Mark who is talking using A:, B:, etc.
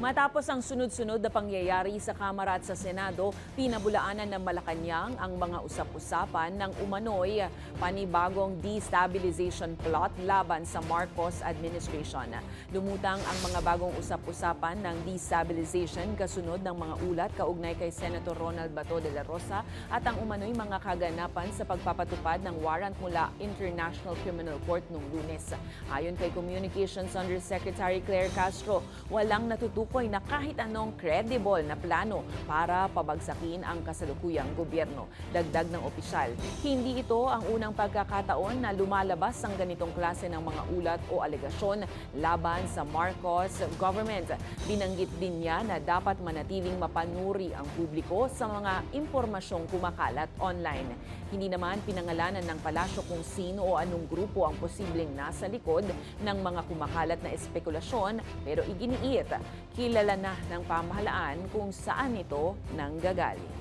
A: Matapos ang sunod-sunod na pangyayari sa Kamara at sa Senado, pinabulaanan ng Malacanang ang mga usap-usapan ng umano'y panibagong destabilization plot laban sa Marcos administration. Lumutang ang mga bagong usap-usapan ng destabilization kasunod ng mga ulat kaugnay kay Senator Ronald Bato de la Rosa at ang umano'y mga kaganapan sa pagpapatupad ng warrant mula International Criminal Court noong Lunes. Ayon kay Communications Undersecretary Claire Castro, walang natutukoy na kahit anong credible na plano para pabagsakin ang kasalukuyang gobyerno. Dagdag ng opisyal, hindi ito ang unang pagkakataon na lumalabas ang ganitong klase ng mga ulat o alegasyon laban sa Marcos government. Binanggit din niya na dapat manatiling mapanuri ang publiko sa mga impormasyong kumakalat online. Hindi naman pinangalanan ng palasyo kung sino o anong grupo ang posibleng nasa likod ng mga kumakalat na espekulasyon, pero iginiit, kilala na ng pamahalaan kung saan ito nanggagaling.